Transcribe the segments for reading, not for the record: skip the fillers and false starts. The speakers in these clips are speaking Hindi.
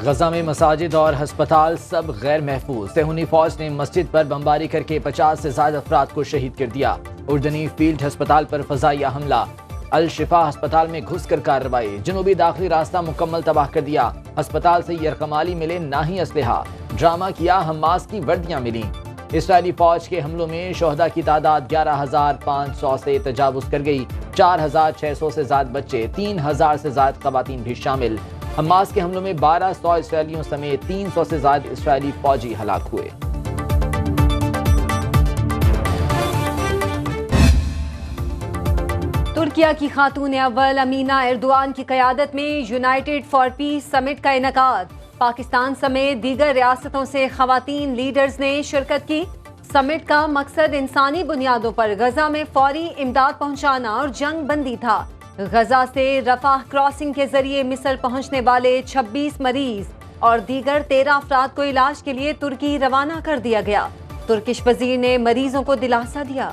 गजा में मसाजिद और हस्पताल सब गैर महफूज। सेहूनी फौज ने मस्जिद पर बमबारी करके 50 से ज्यादा अफराद को शहीद कर दिया। उर्दनी फील्ड हस्पताल पर फजाइया हमला। अल शिफा हस्पताल में घुसकर कार्रवाई। जनूबी दाखिली रास्ता मुकम्मल तबाह कर दिया। अस्पताल से यरकमाली मिले ना ही असलहा। ड्रामा किया, हमास की वर्दियां मिली। इसराइली फौज के हमलों में शोहदा की तादाद 11,500 से तजावुज कर गई। 4,600 से ज्यादा बच्चे, 3,000 से ज्यादा खवातीन भी शामिल। हमास के हमलों में 1,200 इसराइलियों समेत 300 से ज्यादा इसराइली फौजी हलाक हुए। तुर्किया की खातून अव्वल अमीना एर्दोआन की क़यादत में यूनाइटेड फॉर पीस समिट का इनेकाद। पाकिस्तान समेत दीगर रियासतों से खवातीन लीडर्स ने शिरकत की। समिट का मकसद इंसानी बुनियादों पर गजा में फौरी इमदाद पहुंचाना और जंग बंदी था। गजा से रफाह क्रॉसिंग के जरिए मिस्र पहुंचने वाले 26 मरीज और दीगर 13 अफराद को इलाज के लिए तुर्की रवाना कर दिया गया। तुर्किश वजीर ने मरीजों को दिलासा दिया।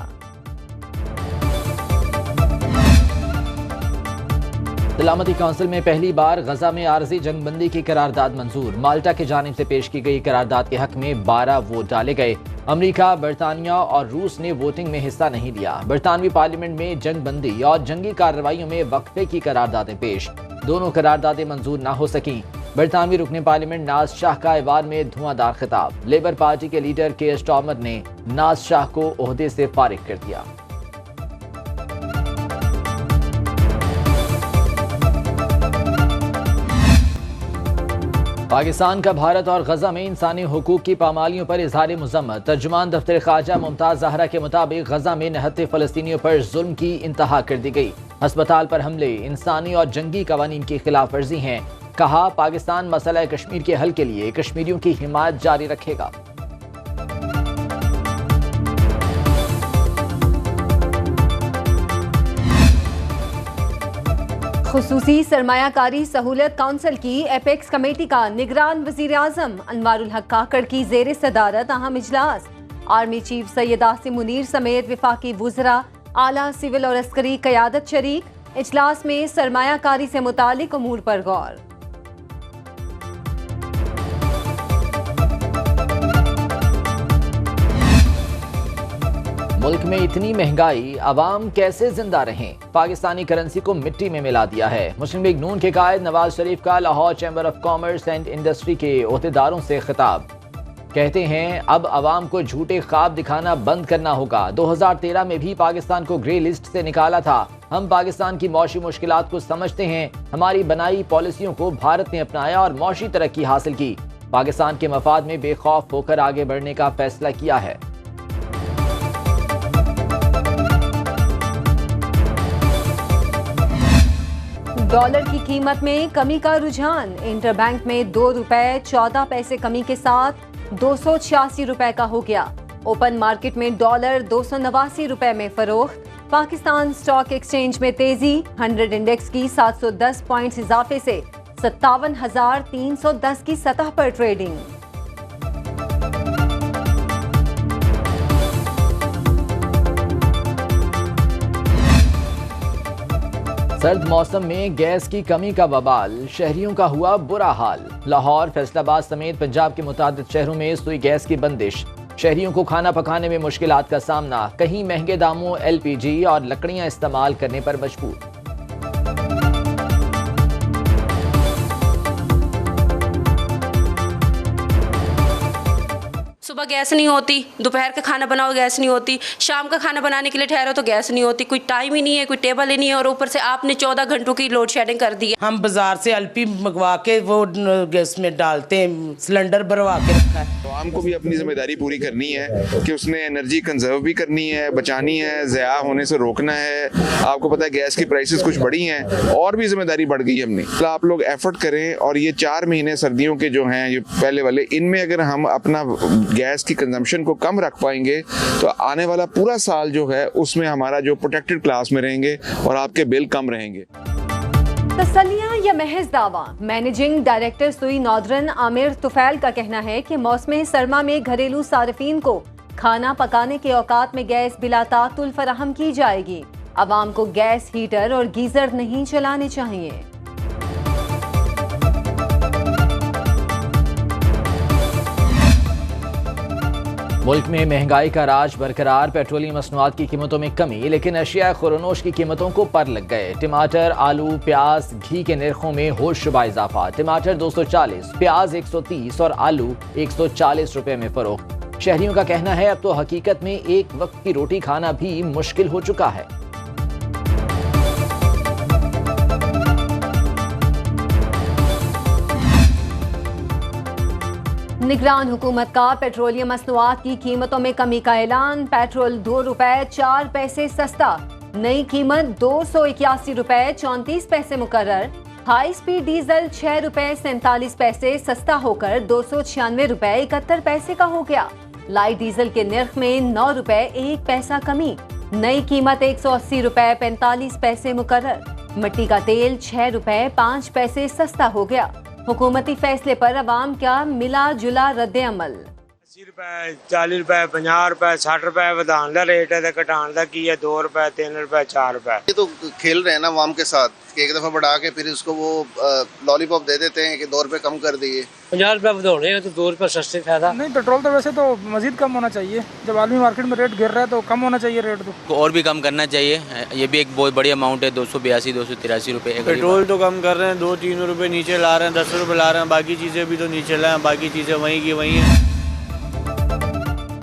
सलामती काउंसिल में पहली बार गजा में आरजी जंगबंदी की करारदाद मंजूर। माल्टा की जानिब से पेश की गई करारदाद के हक में 12 वोट डाले गए। अमेरिका, बरतानिया और रूस ने वोटिंग में हिस्सा नहीं लिया। बरतानवी पार्लियामेंट में जंगबंदी और जंगी कार्रवाइयों में वक्फे की करारदादें पेश। दोनों करारदादें मंजूर ना हो सकीं। बरतानवी रुकने पार्लियामेंट नाज शाह का ऐवान में धुआंधार खिताब। लेबर पार्टी के लीडर के स्टॉमर ने नाज शाह को ओहदे से फारिग कर दिया। पाकिस्तान का भारत और गजा में इंसानी हुकूक की पामालियों पर इजहार मुज़म्मत। तर्जुमान दफ्तर ख्वाजा मुमताज ज़हरा के मुताबिक गजा में निहत्ते फ़लस्तीनियों पर जुल्म की इंतहा कर दी गई। अस्पताल पर हमले इंसानी और जंगी कवानीन की खिलाफ वर्जी हैं। कहा, पाकिस्तान मसला कश्मीर के हल के लिए कश्मीरियों की हिमायत जारी रखेगा। खुसूसी सरमायाकारी सहूलत काउंसिल की एपेक्स कमेटी का निगरान वजीर आजम अनवारुल हक काकड़ की जेर सदारत अहम इजलास। आर्मी चीफ सैयद आसिम मुनीर समेत विफाकी वुज़रा, आला सिविल और अस्करी क़यादत शरीक। इजलास में सरमायाकारी से मुतालिक अमूर पर गौर। मुल्क में इतनी महंगाई, अवाम कैसे जिंदा रहें? पाकिस्तानी करेंसी को मिट्टी में मिला दिया है। मुस्लिम लीग नून के कायद नवाज शरीफ का Lahore chamber of commerce and industry के ओहदेदारों से खिताब। कहते हैं, अब अवाम को झूठे ख्वाब दिखाना बंद करना होगा। 2013 में भी पाकिस्तान को ग्रे लिस्ट से निकाला था। हम पाकिस्तान की मौशी मुश्किलात को समझते हैं। हमारी बनाई पॉलिसियों को भारत ने अपनाया और मौशी तरक्की हासिल की। पाकिस्तान के मफाद में बेखौफ होकर आगे बढ़ने का फैसला किया है। डॉलर की कीमत में कमी का रुझान। इंटरबैंक में 2 रुपए 14 पैसे कमी के साथ 286 रुपए का हो गया। ओपन मार्केट में डॉलर 289 रुपए में फरोख्त। पाकिस्तान स्टॉक एक्सचेंज में तेजी। 100 इंडेक्स की 710 पॉइंट्स इजाफे से 57,310 की सतह पर ट्रेडिंग। सर्द मौसम में गैस की कमी का बवाल, शहरियों का हुआ बुरा हाल। लाहौर, फैसलाबाद समेत पंजाब के मुतादिद शहरों में सुई गैस की बंदिश। शहरियों को खाना पकाने में मुश्किलात का सामना। कहीं महंगे दामों LPG और लकड़ियां इस्तेमाल करने पर मजबूर। सुबह गैस नहीं होती, दोपहर का खाना बनाओ गैस नहीं होती, शाम का खाना बनाने के लिए ठहरो तो गैस नहीं होती। कोई टाइम ही नहीं है, कोई टेबल ही नहीं है और ऊपर से आपने 14 घंटों की लोड शेडिंग कर दी है। हम बाजार से LP मंगवा के वो गैस में डालते हैं, सिलेंडर भरवा के रखा है। तो आम को भी अपनी जिम्मेदारी पूरी करनी है कि उसने एनर्जी कंजर्व भी करनी है, बचानी है, ज़या होने से रोकना है। आपको पता है गैस की प्राइसेस कुछ बढ़ी हैं और भी जिम्मेदारी बढ़ गई हमने। तो आप लोग एफर्ट करें और ये 4 महीने सर्दियों के जो हैं ये पहले वाले, इनमें अगर हम अपना गैस की कंजम्पशन को कम रख पाएंगे तो आने वाला पूरा साल जो है उसमें हमारा जो प्रोटेक्टेड क्लास में रहेंगे और आपके बिल कम रहेंगे। तसल्लियां या महज दावा। मैनेजिंग डायरेक्टर सुई नॉर्दर्न आमिर तुफैल का कहना है कि मौसम सरमा में घरेलू सार्फिन को खाना पकाने के औकात में गैस बिला तातुल फराहम की जाएगी। आवाम को गैस हीटर और गीजर नहीं चलाने चाहिए। मुल्क में महंगाई का राज बरकरार, पेट्रोलियम मसनूआत की कीमतों में कमी, लेकिन अशिया खुरनोश की कीमतों को पर लग गए। टमाटर, आलू, प्याज, घी के नरखों में होशरुबा इजाफा। टमाटर 240, प्याज 130 और आलू 140 रुपए में फरोख्त। शहरियों का कहना है अब तो हकीकत में एक वक्त की रोटी खाना भी मुश्किल हो चुका है। निगरान हुकूमत का पेट्रोलियम मसनूआत की कीमतों में कमी का ऐलान। पेट्रोल 2 रुपए 4 पैसे सस्ता, नई कीमत 281 रुपए 34 पैसे मुकर्रर। हाई स्पीड डीजल 6 रुपए 47 पैसे सस्ता होकर 296 रुपए 71 पैसे का हो गया। लाइट डीजल के निर्ख में 9 रुपए 1 पैसा कमी, नई कीमत 180 रुपए 45 पैसे मुकर्रर। मिट्टी का तेल 6 रुपए 5 पैसे सस्ता हो गया। हुकूमती फैसले पर अवाम का मिला जुला रद्द अमल। 80 रुपए 40 रुपए 50 रुपए 60 रुपए ਵਧਾਉਣ ਦਾ रेट है, घटाने का की है 2 रुपए 3 रुपए 4 रुपए। ये तो खेल रहे हैं ना अवाम के साथ कि एक दफा बढ़ा के फिर इसको वो लॉलीपॉप दे देते हैं कि 2 रुपए कम कर दिए। 50 रुपए ਵਧਾਉਣੇ तो 2 रुपए सस्ते फायदा नहीं। पेट्रोल तो वैसे तो मजीद कम होना चाहिए, जब आलमी मार्केट में रेट गिर रहा है तो कम होना चाहिए रेट तो और भी कम करना चाहिए। ये भी एक बहुत बड़ी अमाउंट है, 282 283 रुपए। पेट्रोल तो कम कर रहे हैं, 2-3 रुपए नीचे ला रहे हैं, 10 रुपए ला रहे हैं, बाकी चीज़ें भी तो नीचे लाएं, बाकी चीज़ें वहीं की वहीं हैं।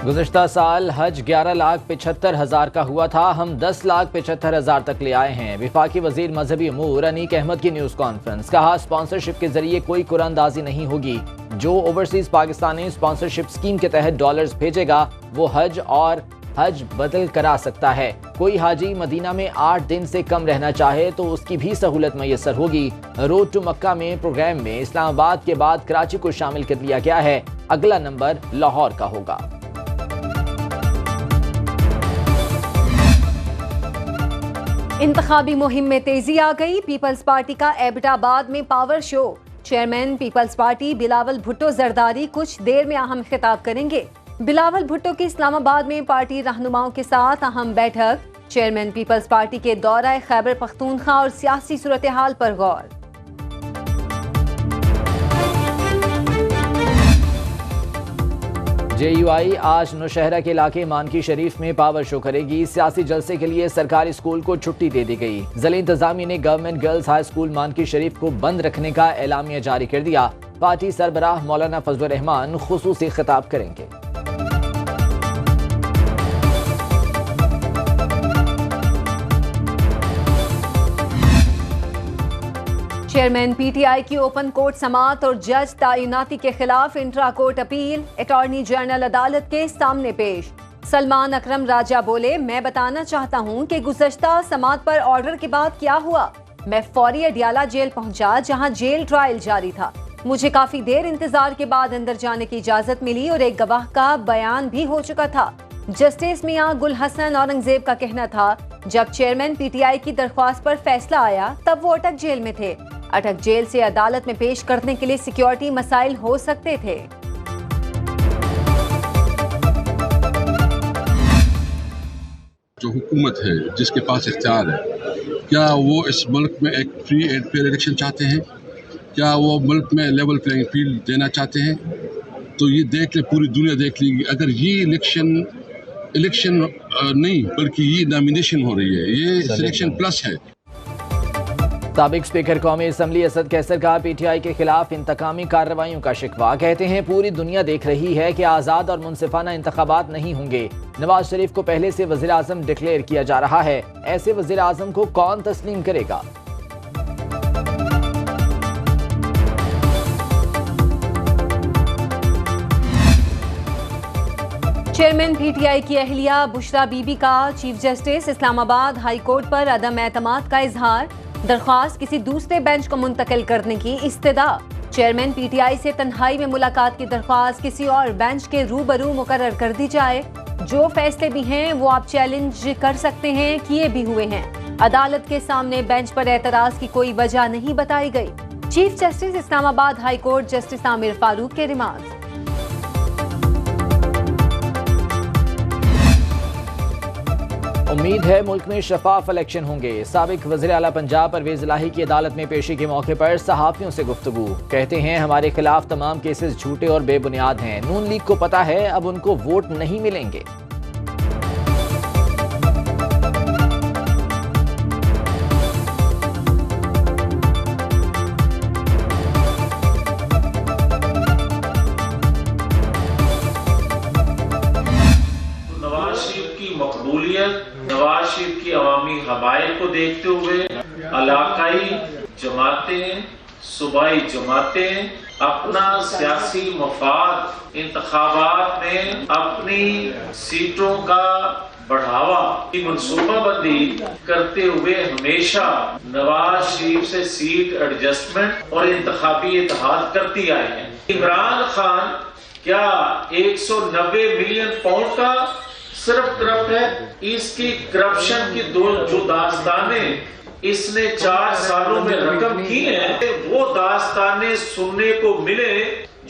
गुज़श्ता साल हज 11,75,000 का हुआ था, हम 10,75,000 तक ले आए हैं। विफाकी वजीर मजहबी अमूर अनीक अहमद की न्यूज़ कॉन्फ्रेंस। कहा स्पॉन्सरशिप के जरिए कोई कुरानंदाजी नहीं होगी। जो ओवरसीज पाकिस्तानी स्पॉन्सरशिप स्कीम के तहत डॉलर्स भेजेगा वो हज और हज बदल करा सकता है। कोई हाजी मदीना में 8 दिन से कम रहना चाहे तो उसकी भी सहूलत मैसर होगी। रोड टू मक्का में प्रोग्राम में इस्लामाबाद के बाद कराची को शामिल कर लिया गया है। अगला नंबर लाहौर का होगा। इंतखाबी मुहिम में तेजी आ गई। पीपल्स पार्टी का एबटाबाद में power show. Chairman Peoples Party Bilawal Bhutto Zardari कुछ देर में अहम खिताब करेंगे। बिलावल भुट्टो की इस्लामाबाद में पार्टी रहनुमाओं के साथ अहम बैठक। चेयरमैन पीपल्स पार्टी के दौरा खैबर पख्तूनख्वा और सियासी सूरत हाल पर गौर। JUI आज नौशहरा के इलाके मानकी शरीफ में पावर शो करेगी। सियासी जलसे के लिए सरकारी स्कूल को छुट्टी दे दी गई। ज़िला इंतजामिया ने गवर्नमेंट गर्ल्स हाई स्कूल मानकी शरीफ को बंद रखने का एलामिया जारी कर दिया। पार्टी सरबराह मौलाना फजलुर रहमान खुसूसी खिताब करेंगे। चेयरमैन PTI की ओपन कोर्ट समाअत और जज तैनाती के खिलाफ intra court appeal attorney general अदालत के सामने पेश। सलमान अकरम राजा बोले, मैं बताना चाहता हूं कि गुज़श्ता समाअत पर ऑर्डर के बाद क्या हुआ। मैं फौरी अडियाला जेल पहुंचा जहां जेल ट्रायल जारी था। मुझे काफी देर इंतजार के बाद अंदर जाने की इजाजत मिली और एक गवाह का बयान भी हो चुका था। जस्टिस मियां गुल हसन औरंगजेब का कहना था जब चेयरमैन PTI की दरख्वास्त पर फैसला आया तब वो अटक जेल में थे। अटक जेल से अदालत में पेश करने के लिए सिक्योरिटी मसाइल हो सकते थे। जो हुकूमत है जिसके पास इख्तियार है, क्या वो इस मुल्क में एक फ्री एंड फेयर इलेक्शन चाहते हैं? क्या वो मुल्क में लेवल प्लेइंग फील्ड देना चाहते हैं? तो ये देख ले, पूरी दुनिया देख लेगी। अगर ये इलेक्शन नहीं बल्कि ये नॉमिनेशन हो रही है, ये सिलेक्शन प्लस है। साबिक स्पीकर कौमी असम्बली असद कैसर का PTI के खिलाफ इंतकामी कार्रवाइयों का शिकवा। कहते हैं पूरी दुनिया देख रही है कि आज़ाद और मुनसिफाना इंतखाबात नहीं होंगे। नवाज शरीफ को पहले से वज़ीर आज़म डिक्लेयर किया जा रहा है। ऐसे वज़ीर आज़म को कौन तस्लीम करेगा? चेयरमैन PTI की अहलिया बुशरा बीबी का chief justice Islamabad high court पर अदम एतमाद का इजहार। दरख्वास्त किसी दूसरे बेंच को मुंतकिल करने की इस्तदा। चेयरमैन PTI से तन्हाई में मुलाकात की दरख्वास्त किसी और बेंच के रूबरू मुकर्रर कर दी जाए। जो फैसले भी हैं वो आप चैलेंज कर सकते हैं, किए भी हुए हैं। अदालत के सामने बेंच पर एतराज की कोई वजह नहीं बताई गई। Chief justice Islamabad high court justice Aamir Farooq के रिमांड। उम्मीद है मुल्क में शफाफ इलेक्शन होंगे। साबिक वज़ीर आला पंजाब परवेज इलाही की अदालत में पेशी के मौके पर सहाफ़ियों से गुफ्तगू। कहते हैं हमारे खिलाफ तमाम केसेस झूठे और बेबुनियाद हैं। नून लीग को पता है अब उनको वोट नहीं मिलेंगे। नवाज शरीफ की अवामी हमायत को देखते हुए इलाकाई जमातें, सूबाई जमातें अपना सियासी मफाद इंतखाबात में अपनी सीटों का बढ़ावा की मनसूबाबंदी करते हुए हमेशा नवाज शरीफ से सीट एडजस्टमेंट और इंतखाबी इत्तेहाद करती आए हैं। इमरान खान क्या 190 मिलियन पाउंड का सिर्फ करप्ट है? इसकी करप्शन की जो दास्तानें इसने 4 सालों में रकम की है, वो दास्तानें सुनने को मिले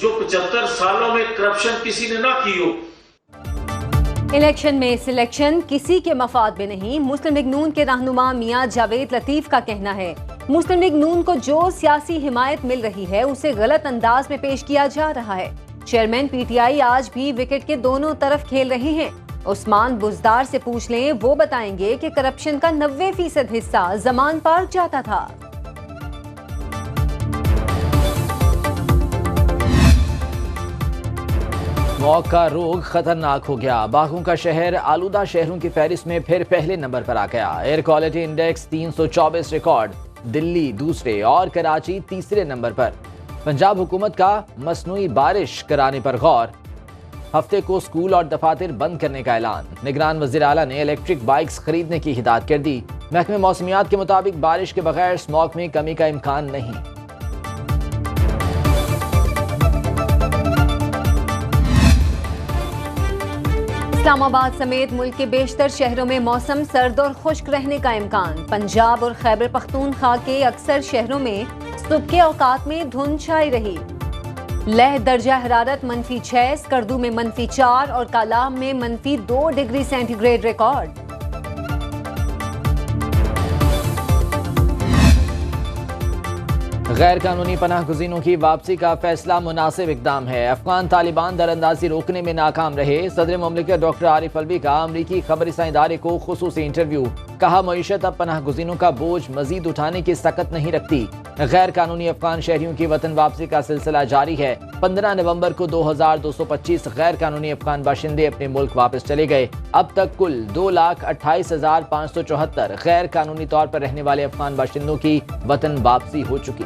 जो 75 सालों में करप्शन किसी ने ना की हो। इलेक्शन में सिलेक्शन किसी के मफाद में नहीं, मुस्लिम लीग नून के रहनुमा मियां जावेद लतीफ का कहना है। मुस्लिम लीग नून को जो सियासी हिमायत मिल रही है उसे गलत अंदाज में पेश किया जा रहा है। चेयरमैन पीटीआई आज भी विकेट के दोनों तरफ खेल रहे हैं। उस्मान बुजदार से पूछ लें, वो बताएंगे कि करप्शन का 90% हिस्सा जमान पार्क जाता था। स्मॉग का रोग खतरनाक हो गया। बागों का शहर आलूदा शहरों की फहरिस्त में फिर पहले नंबर पर आ गया। Air quality index 324 record, Delhi दूसरे और कराची तीसरे नंबर पर। पंजाब हुकूमत का मसनूई बारिश कराने पर गौर। हफ्ते को स्कूल और दफातर बंद करने का ऐलान। निगरान वज़ीर आला ने इलेक्ट्रिक बाइक्स खरीदने की हिदायत कर दी। महकमे मौसमियात के मुताबिक बारिश के बगैर स्मॉग में कमी का इम्कान नहीं। इस्लामाबाद समेत मुल्क के बेशतर शहरों में मौसम सर्द और खुश्क रहने का इम्कान। पंजाब और खैबर पख्तूनख्वा के अक्सर शहरों में सुबह के औकात में धुंध छाई रही। लह दर्जा हरारत -6, स्कर्दू में -4 और कालाम में -2 डिग्री सेंटीग्रेड रिकॉर्ड। गैर कानूनी पनाह गुज़ीनों की वापसी का फैसला मुनासिब इकदाम है। अफगान तालिबान दरअंदाजी रोकने में नाकाम रहे। सदर मुमलिकत डॉक्टर आरिफ अलवी का अमरीकी खबरसां इदारे को खुसूसी इंटरव्यू। कहा मईशत अब पनाह गुज़ीनों का बोझ मजीद उठाने की सकत नहीं रखती। गैर कानूनी अफगान शहरियों की वतन वापसी का सिलसिला जारी है। 15 नवंबर को 2225 गैर कानूनी अफगान बाशिंदे अपने मुल्क वापस चले गए। अब तक कुल 2,28,574 गैर कानूनी तौर पर रहने वाले अफगान बाशिंदों की वतन वापसी हो चुकी।